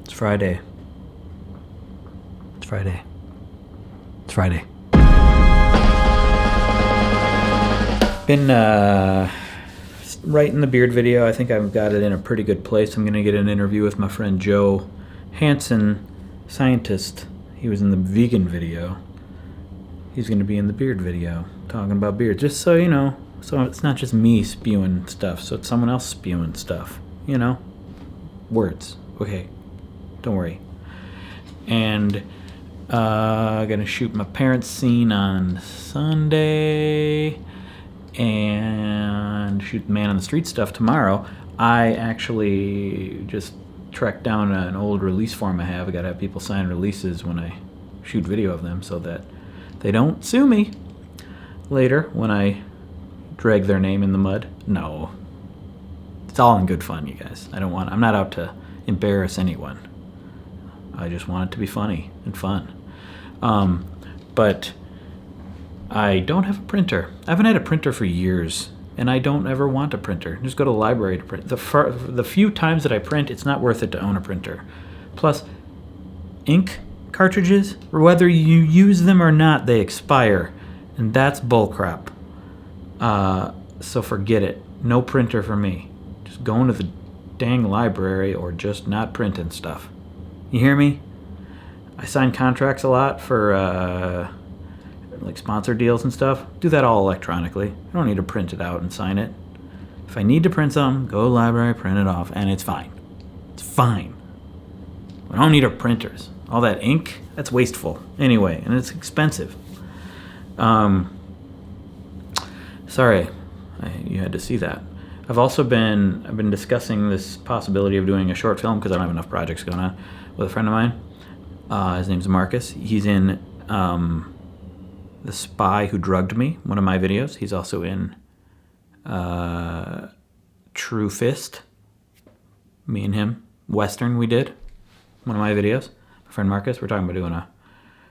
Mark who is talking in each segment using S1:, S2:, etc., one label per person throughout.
S1: It's Friday. It's Friday. It's Friday. Been writing the beard video. I think I've got it in a pretty good place. I'm going to get an interview with my friend Joe Hansen, scientist. He was in the vegan video. He's going to be in the beard video, talking about beard. Just so you know, so it's not just me spewing stuff, so it's someone else spewing stuff. You know? Words. Okay. Don't worry. And gonna shoot my parents' scene on Sunday and shoot the man on the street stuff tomorrow. I actually just tracked down an old release form I have. I gotta have people sign releases when I shoot video of them so that they don't sue me later when I drag their name in the mud. No. It's all in good fun, you guys. I'm not out to embarrass anyone. I just want it to be funny and fun. But I don't have a printer. I haven't had a printer for years, and I don't ever want a printer. Just go to the library to print. The few times that I print, it's not worth it to own a printer. Plus, ink cartridges, whether you use them or not, they expire, and that's bullcrap. So forget it. No printer for me. Just going to the dang library or just not printing stuff. You hear me? I sign contracts a lot for like sponsor deals and stuff. Do that all electronically. I don't need to print it out and sign it. If I need to print something, go to the library, print it off, and it's fine. It's fine. I don't need our printers. All that ink, that's wasteful. Anyway, and it's expensive. Sorry, you had to see that. I've been discussing this possibility of doing a short film because I don't have enough projects going on with a friend of mine. His name's Marcus. He's in The Spy Who Drugged Me, one of my videos. He's also in True Fist. Me and him. Western we did. One of my videos. My friend Marcus. We're talking about doing a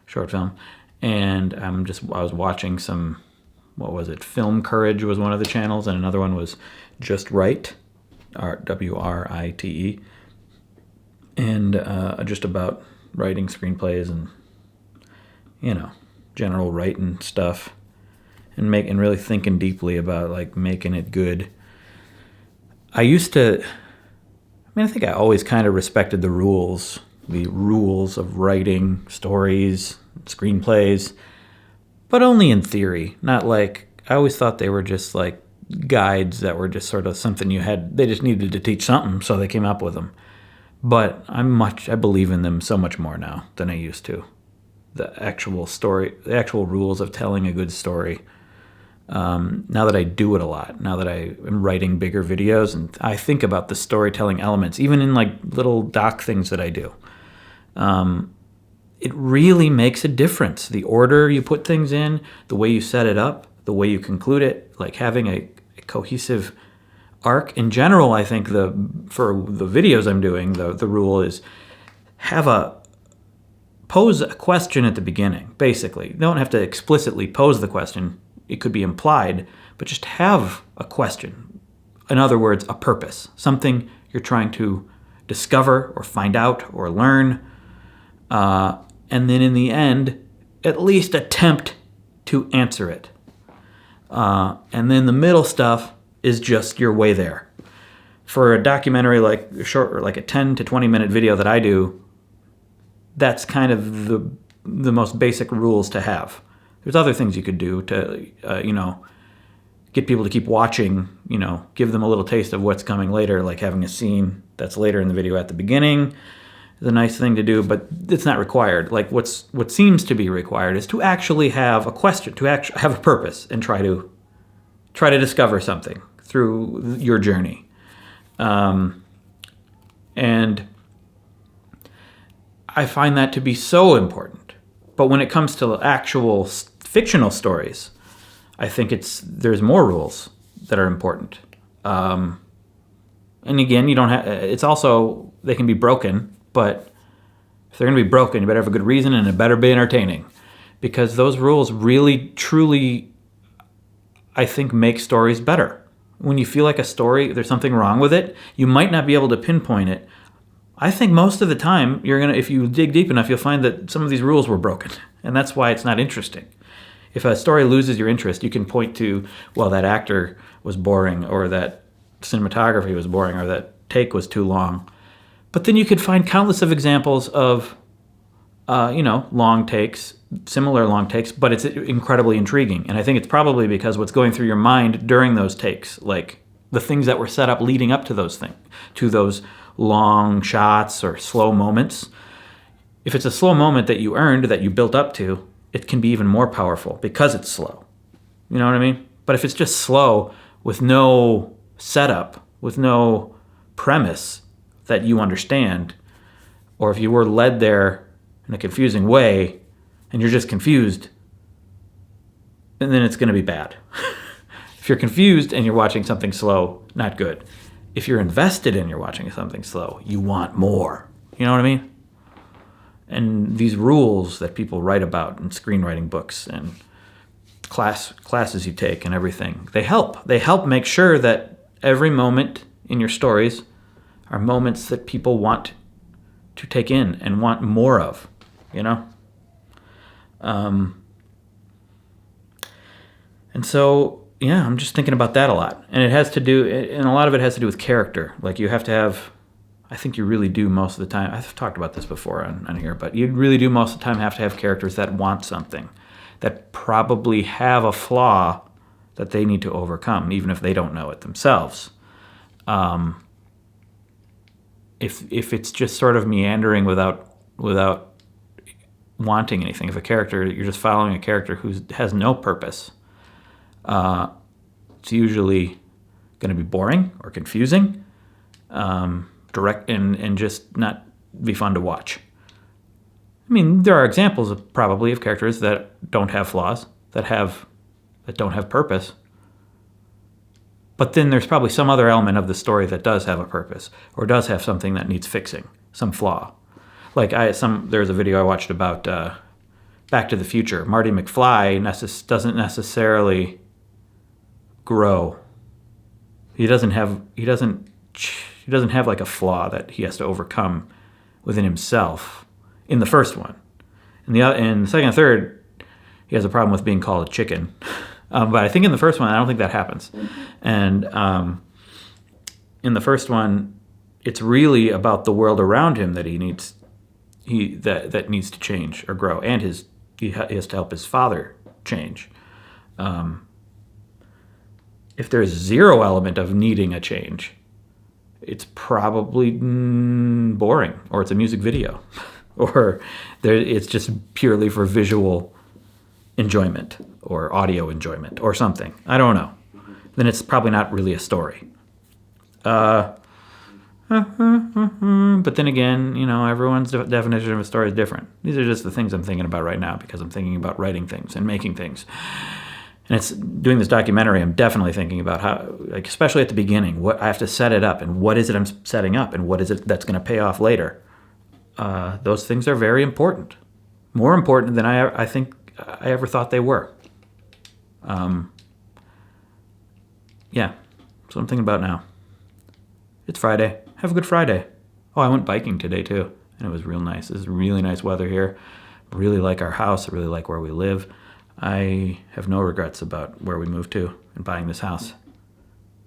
S1: short film. And I was watching some, what was it? Film Courage was one of the channels, and another one was Just Write, WRITE. And just about writing screenplays and, general writing stuff, and really thinking deeply about like making it good. I think I always kind of respected the rules of writing stories, screenplays, but only in theory. Not like, I always thought they were just like guides that were just sort of something they just needed to teach something, so they came up with them. But I believe in them so much more now than I used to. The actual rules of telling a good story. Now that I do it a lot, now that I am writing bigger videos, and I think about the storytelling elements, even in like little doc things that I do. It really makes a difference. The order you put things in, the way you set it up, the way you conclude it, like having a cohesive arc. In general, I think for the videos I'm doing, the rule is pose a question at the beginning, basically. You don't have to explicitly pose the question. It could be implied, but just have a question. In other words, a purpose, something you're trying to discover or find out or learn. And then in the end, at least attempt to answer it. And then the middle stuff is just your way there. For a documentary like a 10 to 20 minute video that I do, that's kind of the most basic rules to have. There's other things you could do to, get people to keep watching, give them a little taste of what's coming later, like having a scene that's later in the video at the beginning is a nice thing to do, but it's not required. Like what seems to be required is to actually have a question, to actually have a purpose, and try to discover something through your journey. And I find that to be so important. But when it comes to actual fictional stories, I think there's more rules that are important. And again, it's also, they can be broken, but if they're going to be broken, you better have a good reason, and it better be entertaining. Because those rules really, truly, I think, make stories better. When you feel like a story, there's something wrong with it, you might not be able to pinpoint it, I think most of the time if you dig deep enough, you'll find that some of these rules were broken, and that's why it's not interesting. If a story loses your interest, you can point to, well, that actor was boring, or that cinematography was boring, or that take was too long. But then you could find countless of examples of, long takes, similar long takes, but it's incredibly intriguing. And I think it's probably because what's going through your mind during those takes, like the things that were set up leading up to those things, to those long shots or slow moments. If it's a slow moment that you earned, that you built up to, it can be even more powerful because it's slow. You know what I mean? But if it's just slow with no setup, with no premise that you understand, or if you were led there in a confusing way and you're just confused, and then it's going to be bad. If you're confused and you're watching something slow, not good. If you're invested and you're watching something slow, you want more. You know what I mean? And these rules that people write about in screenwriting books and classes you take and everything, they help. They help make sure that every moment in your stories are moments that people want to take in and want more of, And so, yeah, I'm just thinking about that a lot. And a lot of it has to do with character. Like you have to have, I think you really do most of the time, I've talked about this before on here, but you really do most of the time have to have characters that want something, that probably have a flaw that they need to overcome, even if they don't know it themselves. If it's just sort of meandering without wanting anything, if you're just following a character who has no purpose, it's usually going to be boring or confusing, direct and just not be fun to watch. I mean, there are examples of characters that don't have flaws, that don't have purpose. But then there's probably some other element of the story that does have a purpose, or does have something that needs fixing, some flaw. Like there's a video I watched about Back to the Future. Marty McFly doesn't necessarily grow. He doesn't have like a flaw that he has to overcome within himself in the first one. In the second and third, he has a problem with being called a chicken. But I think in the first one, I don't think that happens. And in the first one, it's really about the world around him that that needs to change or grow, and he has to help his father change. If there's zero element of needing a change, it's probably boring, or it's a music video, or it's just purely for visual enjoyment or audio enjoyment or something. I don't know. Then it's probably not really a story. But then again, everyone's definition of a story is different. These are just the things I'm thinking about right now because I'm thinking about writing things and making things. And it's doing this documentary, I'm definitely thinking about how, like, especially at the beginning, what I have to set it up, and what is it I'm setting up, and what is it that's going to pay off later. Those things are very important. More important than I think I ever thought they were. Yeah, that's what I'm thinking about now. It's Friday. Have a good Friday. Oh, I went biking today too, and it was real nice. This is really nice weather here. I really like our house. I really like where we live. I have no regrets about where we moved to and buying this house.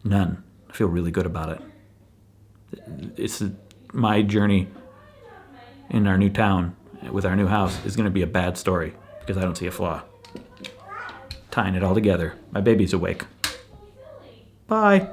S1: None. I feel really good about it. It's my journey in our new town with our new house is going to be a bad story because I don't see a flaw. Tying it all together. My baby's awake. Bye.